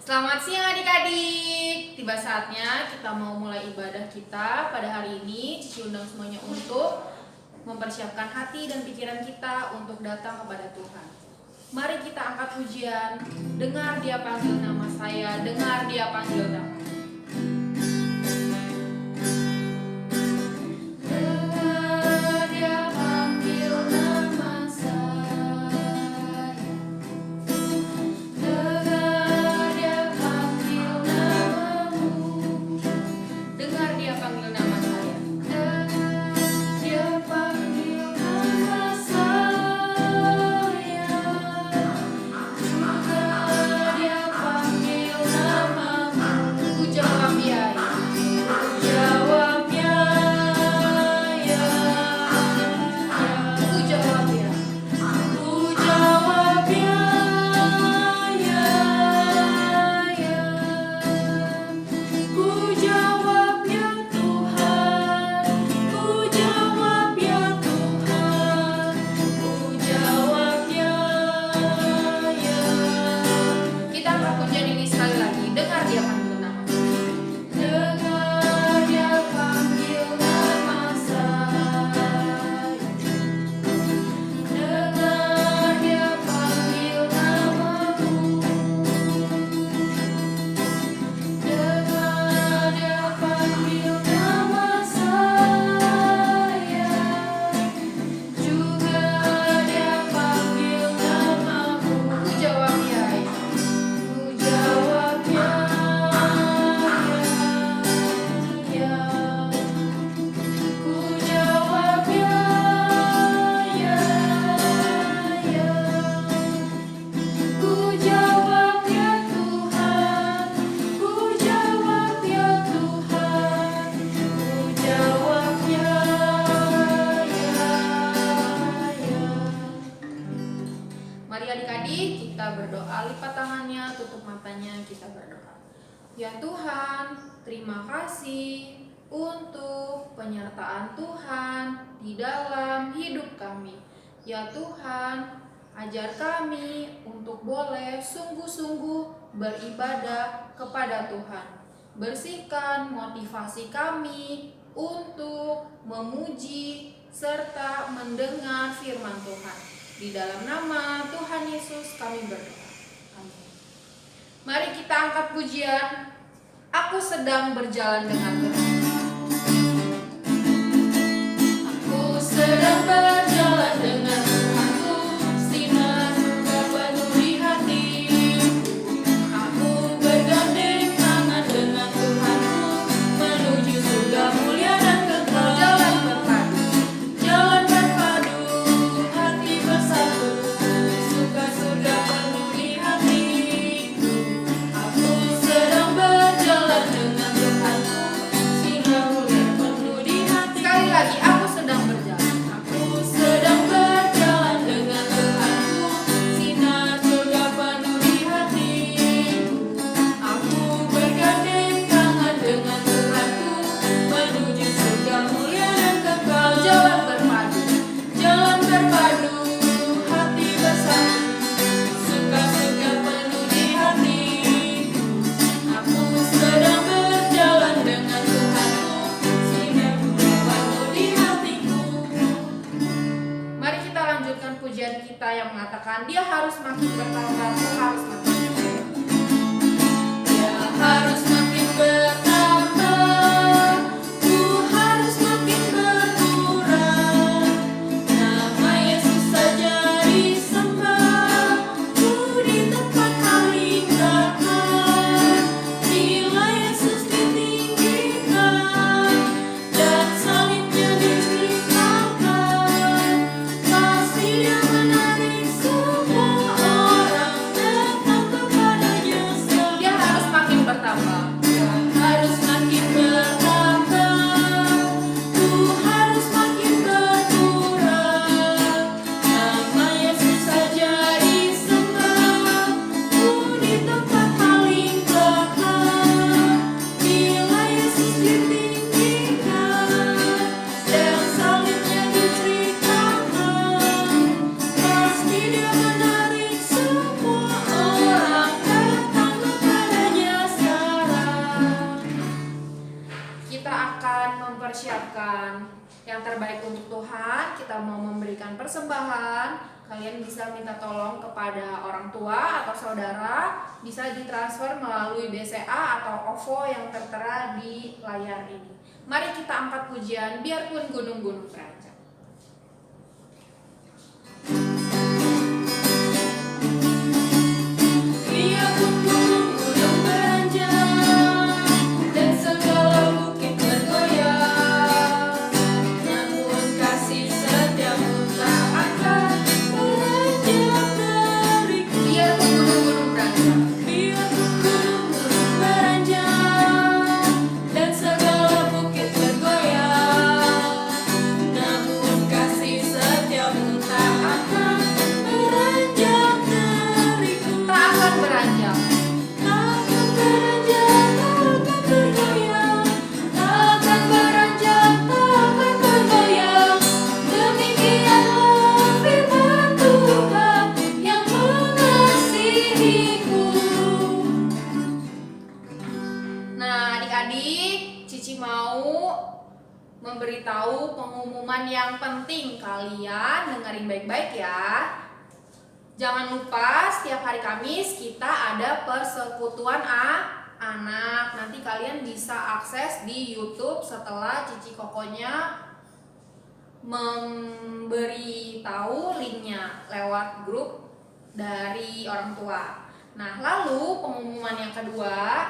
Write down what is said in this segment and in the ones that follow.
Selamat siang adik-adik. Tiba saatnya kita mau mulai ibadah kita pada hari ini. Cici undang semuanya untuk mempersiapkan hati dan pikiran kita untuk datang kepada Tuhan. Mari kita angkat pujian. Dengar Dia panggil nama saya, dengar Dia panggil nama. Ya Tuhan, terima kasih untuk penyertaan Tuhan di dalam hidup kami. Ya Tuhan, ajar kami untuk boleh sungguh-sungguh beribadah kepada Tuhan. Bersihkan motivasi kami untuk memuji serta mendengar firman Tuhan. Di dalam nama Tuhan Yesus kami berdoa. Amin. Mari kita angkat pujian. Aku sedang berjalan dengan Tuhan. Aku sedang berjalan dengan Tuhanku, sinar surga penuh di hatiku. Aku bergandeng tangan dengan Tuhanku, menuju surga mulia dan kekal. Jalan berpadu, hati bersatu, suka surga penuh di hatiku. Aku sedang berjalan dengan Tuhanku, yang terbaik untuk Tuhan. Kita mau memberikan persembahan. Kalian bisa minta tolong kepada orang tua atau saudara, bisa ditransfer melalui BCA atau OVO yang tertera di layar ini. Mari kita angkat pujian, biarpun gunung-gunung beranjak. Biarpun gunung-gunung beranjak dan segala bukit bergoyang, namun kasih setiamu tak akan beranjak dariku. Biarpun gunung-gunung beranjak, biarpun gunung-gunung beranjak dan segala bukit bergoyang, namun kasih setiamu tak akan beranjak dariku. Tak akan beranjak, tak akan beranjak, tak akan bergoyang, tak akan beranjak, tak akan bergoyang. Demikianlah firman Tuhan yang mengasihiku. Nah, adik-adik, Cici mau memberitahu pengumuman yang penting. Kalian dengerin baik-baik ya. Jangan lupa setiap hari Kamis kita ada persekutuan anak. Nanti kalian bisa akses di YouTube setelah Cici Kokonya memberitahu linknya lewat grup dari orang tua. Nah, lalu pengumuman yang kedua,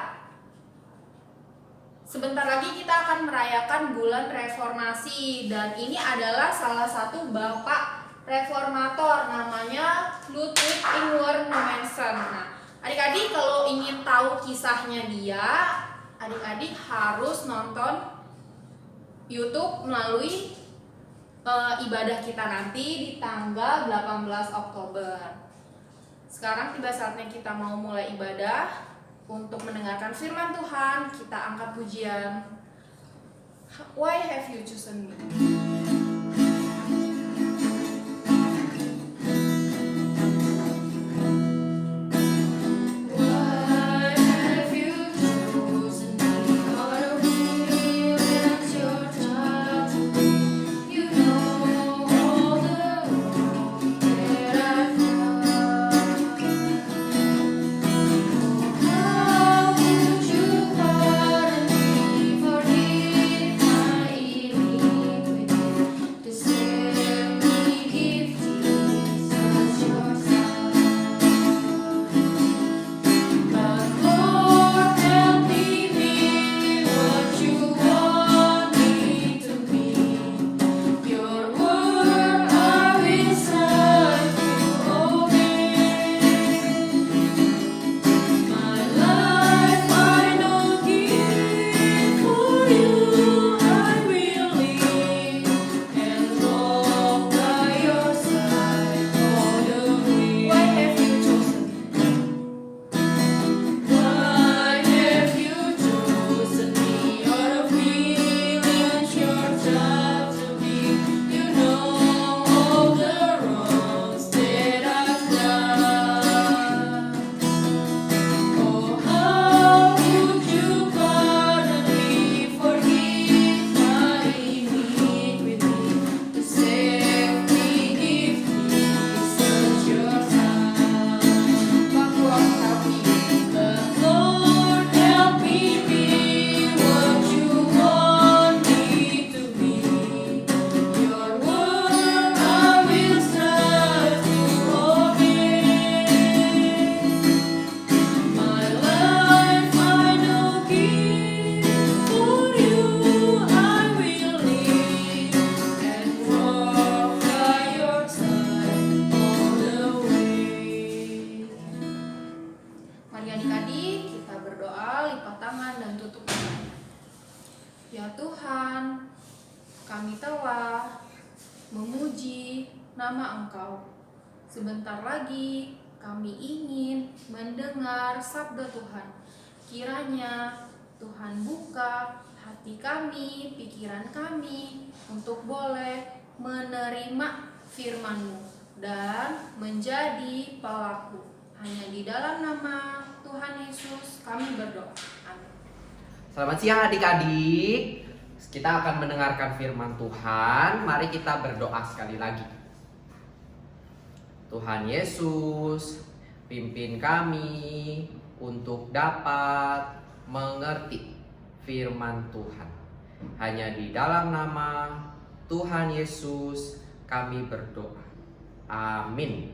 sebentar lagi kita akan merayakan bulan reformasi, dan ini adalah salah satu bapak reformator, namanya Ludwig Ingwer Nommensen. Nah, adik-adik kalau ingin tahu kisahnya dia, adik-adik harus nonton YouTube melalui ibadah kita nanti di tanggal 18 Oktober. Sekarang tiba saatnya kita mau mulai ibadah. Untuk mendengarkan firman Tuhan, kita angkat pujian Why Have You Chosen Me? Why have you chosen me? Out of millions, your child to be. You know all the wrong that I've done. How would you pardon me, forgive my iniquity, to save me, give Jesus your Son? But Lord, help me be what you want me to be. Your word I will strive to obey. My life I don't give, for you I will live, and walk by your side all the way. Why have you chosen me? Why have you chosen me? Out of millions, your child to be. You know all the wrongs that I've done. Oh, how would you pardon me, forgive my iniquity, to save me, give Jesus your Son? But Lord, help me. But Lord, help me be what you want me to be. Your word I will strive to obey. My life I don't give, for you I will live, and walk by your side all the way. Mari adik-adik kita berdoa, lipat tangan dan tutup matanya. Ya Tuhan, kami telah memuji nama Engkau. Sebentar lagi kami ingin mendengar sabda Tuhan. Kiranya Tuhan buka hati kami, pikiran kami untuk boleh menerima firman-Mu dan menjadi pelaku. Hanya di dalam nama Tuhan Yesus kami berdoa. Amin. Selamat siang adik-adik. Kita akan mendengarkan firman Tuhan. Mari kita berdoa sekali lagi. Tuhan Yesus, pimpin kami untuk dapat mengerti firman Tuhan. Hanya di dalam nama Tuhan Yesus kami berdoa. Amin.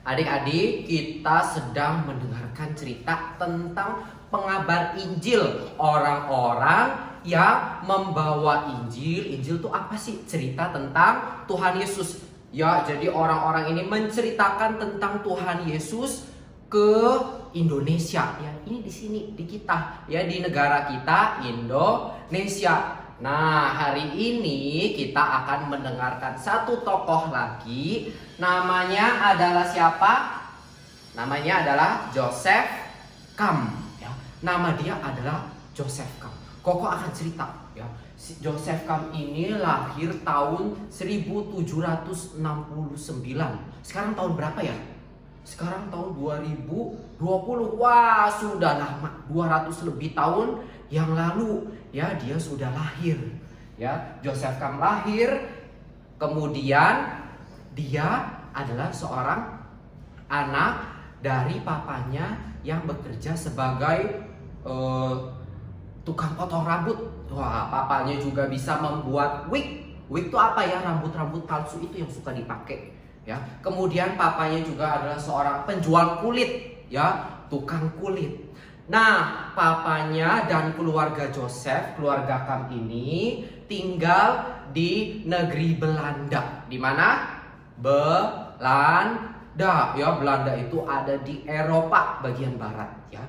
Adik-adik, kita sedang mendengarkan cerita tentang pengabar Injil, orang-orang yang membawa Injil. Injil itu apa sih? Cerita tentang Tuhan Yesus. Ya, jadi orang-orang ini menceritakan tentang Tuhan Yesus ke Indonesia. Ya, ini di sini di kita, ya di negara kita Indonesia. Nah, hari ini kita akan mendengarkan satu tokoh lagi. Namanya adalah siapa? Namanya adalah Joseph Kam. Ya, nama dia adalah Joseph Kam. Koko akan cerita, ya. Si Joseph Kam ini lahir tahun 1769. Sekarang tahun berapa ya? Sekarang tahun 2020. Wah, sudah lama. 200 lebih tahun yang lalu, ya, dia sudah lahir. Ya, Joseph Kam lahir, kemudian dia adalah seorang anak dari papanya yang bekerja sebagai tukang potong rambut. Wah, papanya juga bisa membuat wig. Wig itu apa ya? Rambut-rambut palsu itu yang suka dipakai. Ya, kemudian papanya juga adalah seorang penjual kulit, ya, tukang kulit. Nah, papanya dan keluarga Joseph, keluarga Kam ini tinggal di negeri Belanda. Di mana? Belanda. Ya, Belanda itu ada di Eropa bagian barat, ya.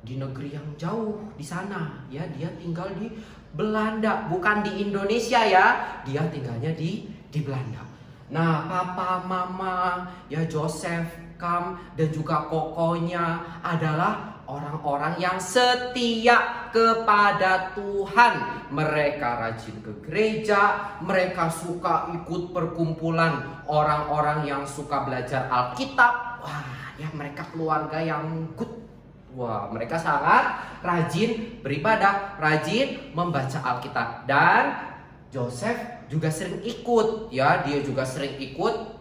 Di negeri yang jauh di sana, ya, dia tinggal di Belanda, bukan di Indonesia, ya. Dia tinggalnya di Belanda. Nah, papa, mama, ya, Joseph Kam dan juga kokonya adalah orang-orang yang setia kepada Tuhan. Mereka rajin ke gereja, mereka suka ikut perkumpulan orang-orang yang suka belajar Alkitab. Wah, ya, mereka keluarga yang good. Wah, mereka sangat rajin beribadah, rajin membaca Alkitab. Dan Joseph juga sering ikut, ya, dia juga sering ikut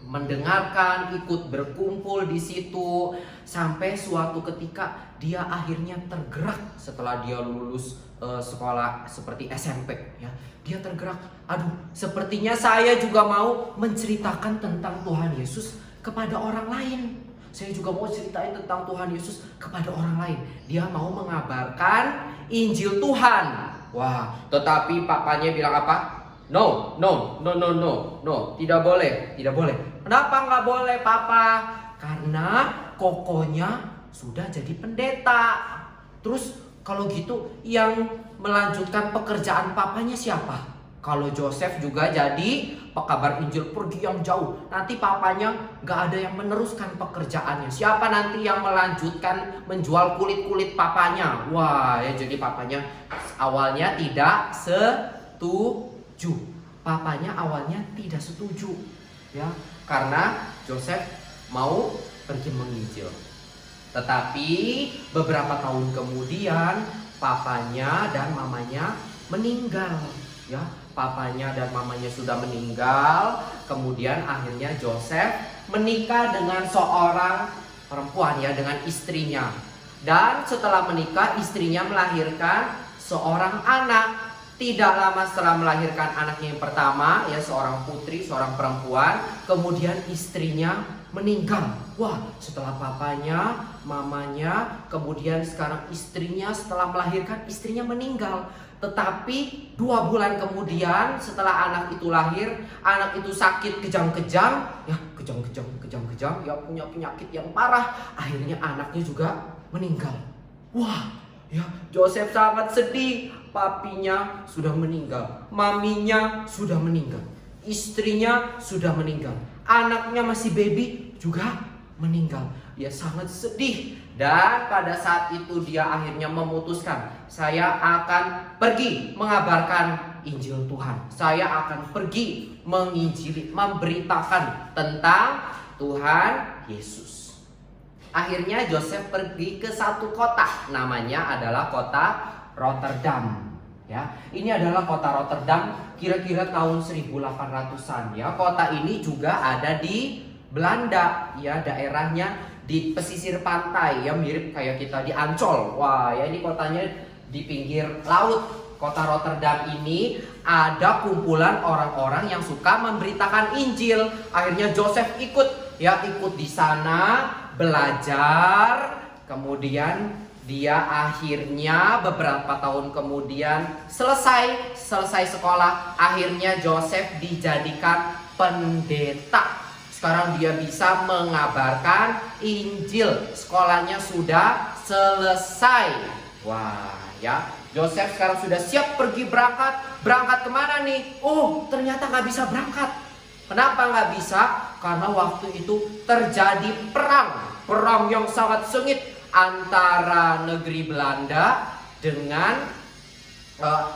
mendengarkan, ikut berkumpul di situ, sampai suatu ketika dia akhirnya tergerak setelah dia lulus sekolah seperti SMP, ya. Dia tergerak, aduh, sepertinya saya juga mau menceritakan tentang Tuhan Yesus kepada orang lain. Saya juga mau ceritain tentang Tuhan Yesus kepada orang lain. Dia mau mengabarkan Injil Tuhan. Wah, tetapi papanya bilang apa? No, tidak boleh, tidak boleh. Kenapa nggak boleh, Papa? Karena kokonya sudah jadi pendeta. Terus kalau gitu yang melanjutkan pekerjaan papanya siapa? Kalau Joseph juga jadi pekabar Injil, pergi yang jauh, nanti papanya nggak ada yang meneruskan pekerjaannya. Siapa nanti yang melanjutkan menjual kulit-kulit papanya? Wah, ya, jadi papanya awalnya tidak setuju. Papanya awalnya tidak setuju, ya, karena Joseph mau pergi menginjil. Tetapi beberapa tahun kemudian papanya dan mamanya meninggal, ya. Papanya dan mamanya sudah meninggal. Kemudian akhirnya Joseph menikah dengan seorang perempuan, ya, dengan istrinya. Dan setelah menikah, istrinya melahirkan seorang anak. Tidak lama setelah melahirkan anaknya yang pertama, ya, seorang putri, seorang perempuan, kemudian istrinya meninggal. Wah, setelah papanya, mamanya, kemudian sekarang istrinya, setelah melahirkan istrinya meninggal. Tetapi 2 bulan kemudian setelah anak itu lahir, anak itu sakit kejang-kejang, ya, kejang-kejang, ya, punya penyakit yang parah. Akhirnya anaknya juga meninggal. Wah, ya, Joseph sangat sedih. Papinya sudah meninggal, maminya sudah meninggal, istrinya sudah meninggal, anaknya masih baby juga meninggal. Dia sangat sedih. Dan pada saat itu dia akhirnya memutuskan, saya akan pergi mengabarkan Injil Tuhan. Saya akan pergi menginjili, memberitakan tentang Tuhan Yesus. Akhirnya Joseph pergi ke satu kota, namanya adalah kota Rotterdam. ya. Ini adalah kota Rotterdam kira-kira tahun 1800-an ya. Kota ini juga ada di Belanda ya, daerahnya di pesisir pantai ya, mirip kayak kita di Ancol. Wah, ya ini kotanya di pinggir laut. Kota Rotterdam ini ada kumpulan orang-orang yang suka memberitakan Injil. Akhirnya Joseph ikut di sana belajar. Kemudian dia akhirnya beberapa tahun kemudian selesai sekolah. Akhirnya Joseph dijadikan pendeta. Sekarang dia bisa mengabarkan Injil. Sekolahnya sudah selesai. Wah, ya. Joseph sekarang sudah siap pergi berangkat. Berangkat kemana nih? Oh, ternyata nggak bisa berangkat. Kenapa nggak bisa? Karena waktu itu terjadi perang yang sangat sengit antara negeri Belanda dengan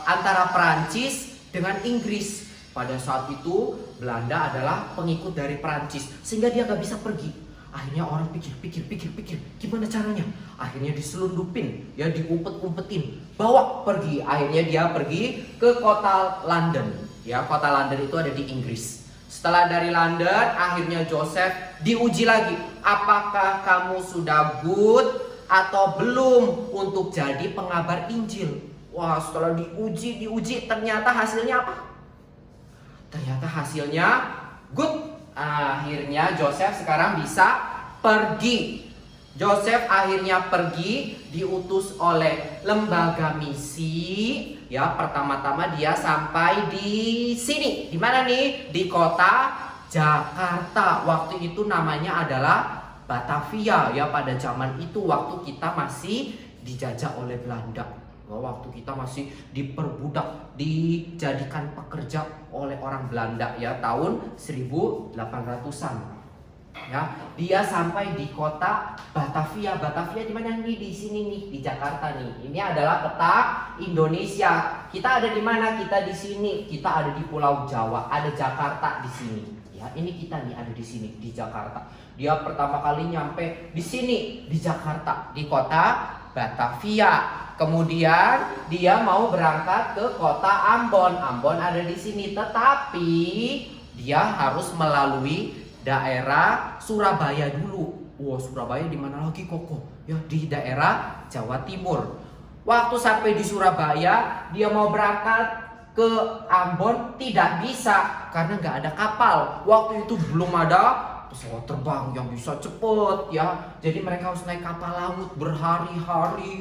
antara Perancis dengan Inggris. Pada saat itu Belanda adalah pengikut dari Perancis, sehingga dia nggak bisa pergi. Akhirnya orang pikir, gimana caranya? Akhirnya diselundupin, ya diumpet-umpetin, bawa pergi. Akhirnya dia pergi ke kota London. Ya, kota London itu ada di Inggris. Setelah dari London, akhirnya Joseph diuji lagi. Apakah kamu sudah good atau belum untuk jadi pengabar Injil? Wah, setelah diuji, ternyata hasilnya apa? Ternyata hasilnya good. Akhirnya Joseph sekarang bisa pergi. Joseph akhirnya pergi, diutus oleh lembaga misi. Ya, pertama-tama dia sampai di sini. Di mana nih? Di kota Jakarta. Waktu itu namanya adalah Batavia ya, pada zaman itu waktu kita masih dijajah oleh Belanda. Waktu kita masih diperbudak, dijadikan pekerja oleh orang Belanda ya, tahun 1800-an. Ya, dia sampai di kota Batavia. Batavia di mana nih? Di sini nih, di Jakarta nih. Ini adalah peta Indonesia. Kita ada di mana? Kita di sini. Kita ada di Pulau Jawa. Ada Jakarta di sini. Ya, ini kita nih ada di sini di Jakarta. Dia pertama kali nyampe di sini di Jakarta, di kota Batavia. Kemudian dia mau berangkat ke kota Ambon. Ambon ada di sini, tetapi dia harus melalui daerah Surabaya dulu. Wah, Surabaya di mana lagi Koko? Ya, di daerah Jawa Timur. Waktu sampai di Surabaya, dia mau berangkat ke Ambon tidak bisa karena nggak ada kapal. Waktu itu belum ada pesawat terbang yang bisa cepet ya. Jadi mereka harus naik kapal laut berhari-hari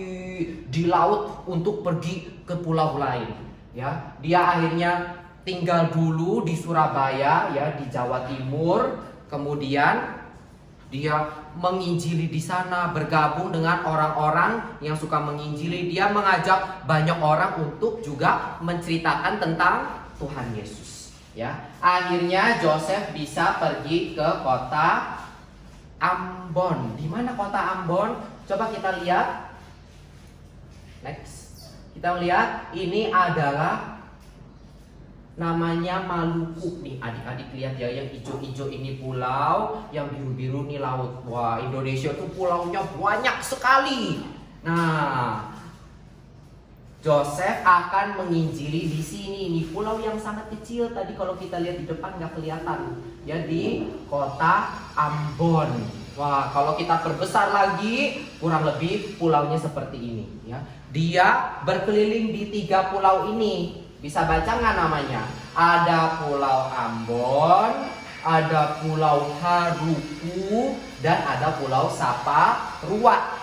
di laut untuk pergi ke pulau lain. Ya, dia akhirnya tinggal dulu di Surabaya ya, di Jawa Timur. Kemudian dia menginjili di sana, bergabung dengan orang-orang yang suka menginjili. Dia mengajak banyak orang untuk juga menceritakan tentang Tuhan Yesus. Ya, akhirnya Joseph bisa pergi ke kota Ambon. Di mana kota Ambon? Coba kita lihat. Next. Kita lihat ini adalah namanya Maluku nih. Adik-adik lihat ya, yang hijau-hijau ini pulau, yang biru-biru nih laut. Wah, Indonesia tuh pulaunya banyak sekali. Nah, Joseph akan menginjili di sini nih, pulau yang sangat kecil. Tadi kalau kita lihat di depan nggak kelihatan ya, di kota Ambon. Wah, kalau kita perbesar lagi, kurang lebih pulaunya seperti ini ya. Dia berkeliling di 3 pulau ini. Bisa baca nggak namanya? Ada Pulau Ambon, ada Pulau Haruku, dan ada Pulau Saparua.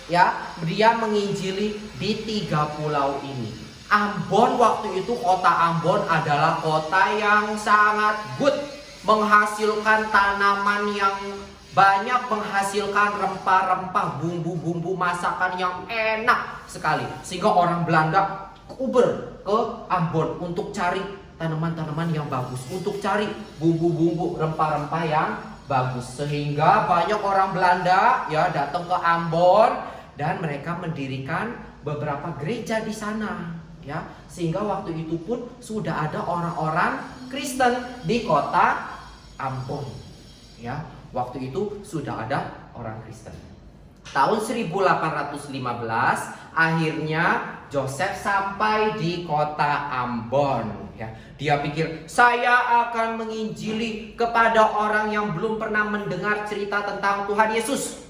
Ya, dia menginjili di 3 pulau ini. Ambon waktu itu, kota Ambon adalah kota yang sangat good, menghasilkan tanaman yang banyak, menghasilkan rempah-rempah, bumbu-bumbu masakan yang enak sekali. Sehingga orang Belanda uber ke Ambon untuk cari tanaman-tanaman yang bagus, untuk cari bumbu-bumbu rempah-rempah yang bagus. Sehingga banyak orang Belanda ya datang ke Ambon dan mereka mendirikan beberapa gereja di sana ya. Sehingga waktu itu pun sudah ada orang-orang Kristen di kota Ambon ya. Waktu itu sudah ada orang Kristen. Tahun 1815 akhirnya Joseph sampai di kota Ambon. Ya, dia pikir saya akan menginjili kepada orang yang belum pernah mendengar cerita tentang Tuhan Yesus.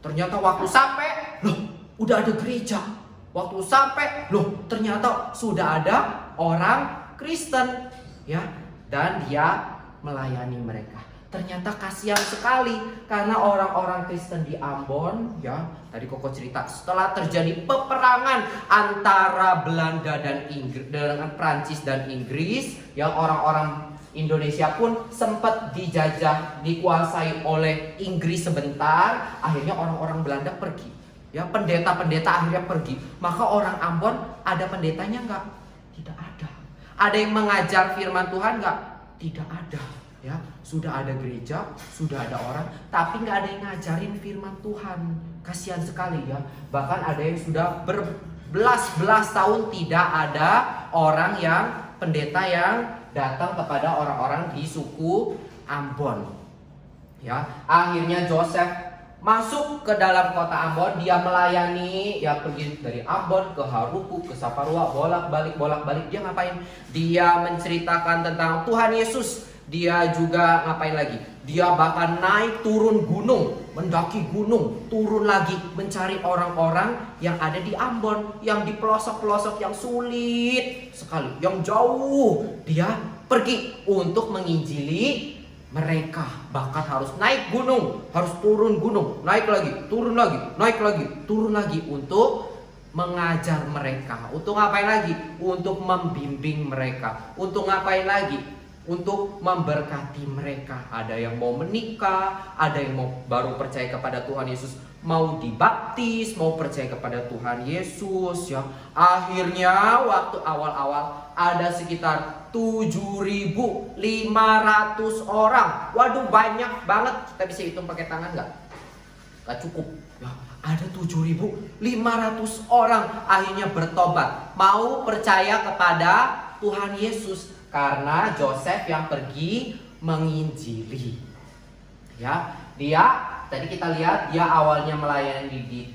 Ternyata waktu sampai, loh, udah ada gereja. Waktu sampai, loh, ternyata sudah ada orang Kristen, ya, dan dia melayani mereka. Ternyata kasihan sekali karena orang-orang Kristen di Ambon, ya, tadi Koko cerita setelah terjadi peperangan antara Belanda dan Inggris dengan Prancis dan Inggris, yang orang-orang Indonesia pun sempat dijajah, dikuasai oleh Inggris sebentar. Akhirnya orang-orang Belanda pergi, ya, pendeta-pendeta akhirnya pergi. Maka orang Ambon ada pendetanya enggak? Tidak ada. Ada yang mengajar firman Tuhan enggak? Tidak ada. Ya, sudah ada gereja, sudah ada orang, tapi nggak ada yang ngajarin firman Tuhan. Kasihan sekali, ya. Bahkan ada yang sudah berbelas-belas tahun tidak ada orang yang pendeta yang datang kepada orang-orang di suku Ambon. Ya, akhirnya Joseph masuk ke dalam kota Ambon. Dia melayani, ya, pergi dari Ambon ke Haruku, ke Saparua, bolak-balik. Dia ngapain? Dia menceritakan tentang Tuhan Yesus. Dia juga ngapain lagi? Dia bahkan naik turun gunung, mendaki gunung, turun lagi mencari orang-orang yang ada di Ambon, yang di pelosok-pelosok yang sulit sekali, yang jauh. Dia pergi untuk menginjili mereka. Bahkan harus naik gunung, harus turun gunung, naik lagi, turun lagi, naik lagi, turun lagi untuk mengajar mereka. Untuk ngapain lagi? Untuk membimbing mereka. Untuk ngapain lagi? Untuk memberkati mereka. Ada yang mau menikah, ada yang mau baru percaya kepada Tuhan Yesus, mau dibaptis, mau percaya kepada Tuhan Yesus, ya. Akhirnya waktu awal-awal ada sekitar 7.500 orang. Waduh, banyak banget. Kita bisa hitung pakai tangan nggak? Nggak cukup, ya. Ada 7.500 orang akhirnya bertobat, mau percaya kepada Tuhan Yesus. Karena Joseph yang pergi menginjili, ya. Dia tadi kita lihat dia awalnya melayani di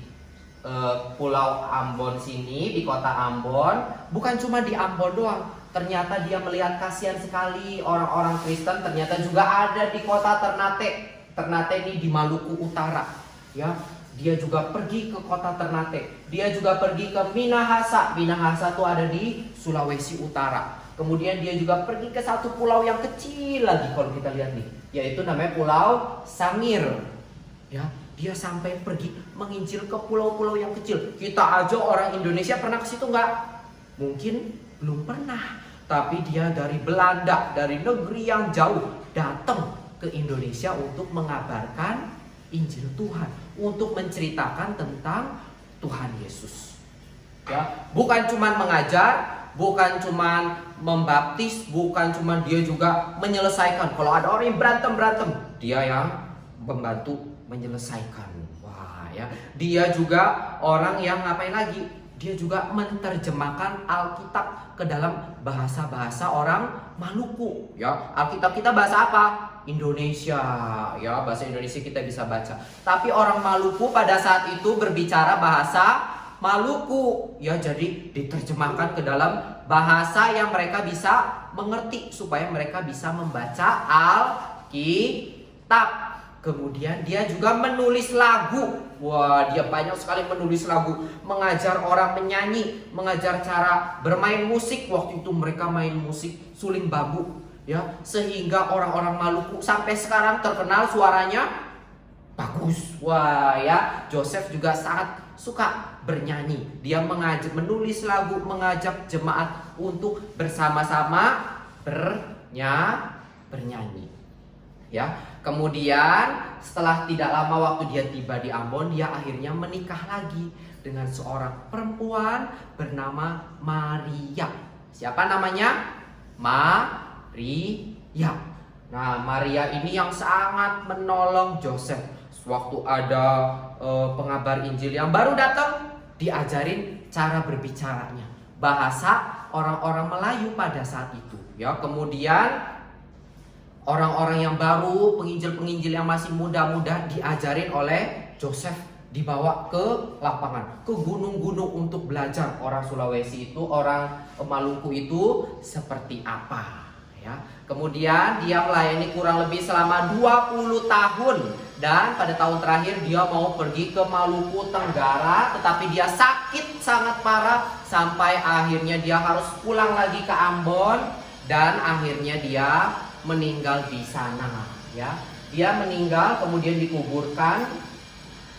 Pulau Ambon sini, di kota Ambon. Bukan cuma di Ambon doang. Ternyata dia melihat kasihan sekali orang-orang Kristen. Ternyata juga ada di kota Ternate. Ternate ini di Maluku Utara, ya. Dia juga pergi ke kota Ternate. Dia juga pergi ke Minahasa. Minahasa itu ada di Sulawesi Utara. Kemudian dia juga pergi ke satu pulau yang kecil lagi kalau kita lihat nih, yaitu namanya Pulau Sangir. Ya, dia sampai pergi menginjil ke pulau-pulau yang kecil. Kita aja orang Indonesia pernah ke situ nggak? Mungkin belum pernah. Tapi dia dari Belanda, dari negeri yang jauh, datang ke Indonesia untuk mengabarkan Injil Tuhan, untuk menceritakan tentang Tuhan Yesus. Ya, bukan cuma mengajar, bukan cuma membaptis, bukan cuma, dia juga menyelesaikan. Kalau ada orang yang berantem, dia yang membantu menyelesaikan. Wah, ya. Dia juga orang yang ngapain lagi? Dia juga menerjemahkan Alkitab ke dalam bahasa-bahasa orang Maluku, ya. Alkitab kita bahasa apa? Indonesia, ya. Bahasa Indonesia kita bisa baca. Tapi orang Maluku pada saat itu berbicara bahasa Maluku, ya, jadi diterjemahkan ke dalam bahasa yang mereka bisa mengerti supaya mereka bisa membaca Alkitab. Kemudian dia juga menulis lagu. Wah, dia banyak sekali menulis lagu, mengajar orang menyanyi, mengajar cara bermain musik. Waktu itu mereka main musik suling bambu, ya, sehingga orang-orang Maluku sampai sekarang terkenal suaranya bagus. Wah, ya, Joseph juga sangat suka bernyanyi. Dia menulis lagu, mengajak jemaat untuk bersama-sama bernyanyi. Ya, kemudian setelah tidak lama waktu dia tiba di Ambon, dia akhirnya menikah lagi dengan seorang perempuan bernama Maria. Siapa namanya? Maria. Nah, Maria ini yang sangat menolong Joseph. Waktu ada pengabar Injil yang baru datang, diajarin cara berbicaranya, bahasa orang-orang Melayu pada saat itu, ya. Kemudian orang-orang yang baru, penginjil-penginjil yang masih muda-muda, diajarin oleh Joseph dibawa ke lapangan, ke gunung-gunung untuk belajar orang Sulawesi itu, orang Maluku itu seperti apa ya. Kemudian dia melayani kurang lebih selama 20 tahun dan pada tahun terakhir dia mau pergi ke Maluku Tenggara, tetapi dia sakit sangat parah sampai akhirnya dia harus pulang lagi ke Ambon dan akhirnya dia meninggal di sana ya. Dia meninggal kemudian dikuburkan.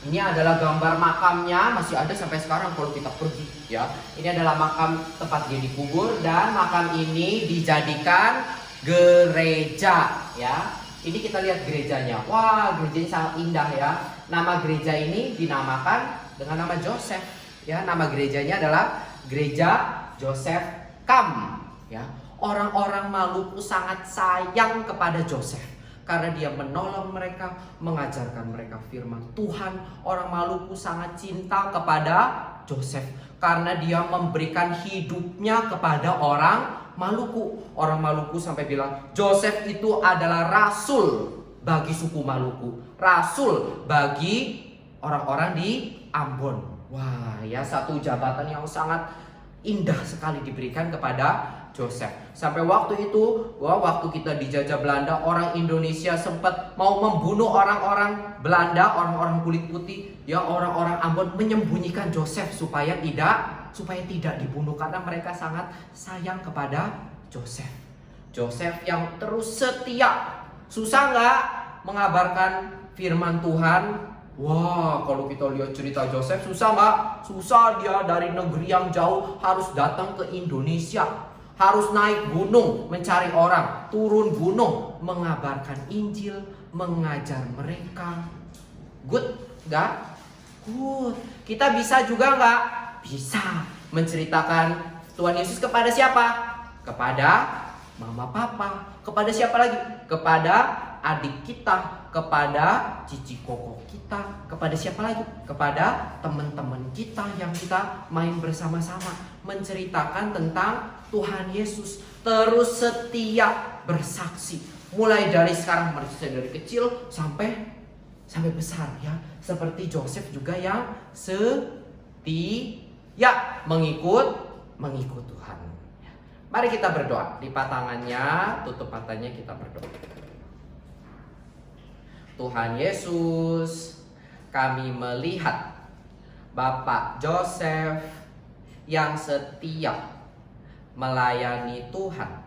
Ini adalah gambar makamnya, masih ada sampai sekarang kalau kita pergi ya. Ini adalah makam tempat dia dikubur dan makam ini dijadikan gereja ya. Ini kita lihat gerejanya. Wah, gerejanya sangat indah ya. Nama gereja ini dinamakan dengan nama Joseph ya. Nama gerejanya adalah Gereja Joseph Kam ya. Orang-orang Maluku sangat sayang kepada Joseph karena dia menolong mereka, mengajarkan mereka firman Tuhan. Orang Maluku sangat cinta kepada Joseph karena dia memberikan hidupnya kepada orang Maluku. Orang Maluku sampai bilang Joseph itu adalah rasul bagi suku Maluku, rasul bagi orang-orang di Ambon. Wah ya, satu jabatan yang sangat indah sekali diberikan kepada Joseph. Sampai waktu itu, waktu kita dijajah Belanda, orang Indonesia sempat mau membunuh orang-orang Belanda, orang-orang kulit putih, ya orang-orang Ambon menyembunyikan Joseph supaya tidak dibunuh karena mereka sangat sayang kepada Joseph. Joseph yang terus setia. Susah nggak mengabarkan firman Tuhan? Wah, kalau kita lihat cerita Joseph susah nggak? Susah, dia dari negeri yang jauh harus datang ke Indonesia. Harus naik gunung mencari orang, turun gunung mengabarkan Injil, mengajar mereka. Good nggak? Good. Kita bisa juga nggak? Bisa menceritakan Tuhan Yesus kepada siapa? Kepada mama papa. Kepada siapa lagi? Kepada adik kita, kepada cici koko kita, kepada siapa lagi? Kepada teman-teman kita yang kita main bersama-sama, menceritakan tentang Tuhan Yesus, terus setia bersaksi. Mulai dari sekarang, dari kecil sampai besar ya. Seperti Joseph juga yang setia mengikut Tuhan. Mari kita berdoa. Lipat tangannya, tutup matanya, kita berdoa. Tuhan Yesus, kami melihat Bapak Joseph yang setia melayani Tuhan.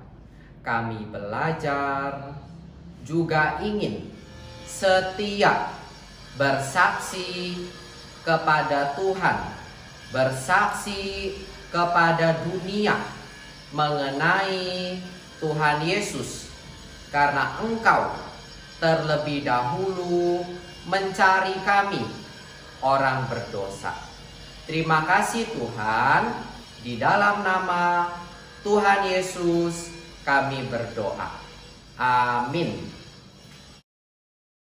Kami belajar juga ingin setia bersaksi kepada Tuhan, bersaksi kepada dunia mengenai Tuhan Yesus, karena Engkau terlebih dahulu mencari kami orang berdosa. Terima kasih Tuhan, di dalam nama Tuhan Yesus kami berdoa. Amin.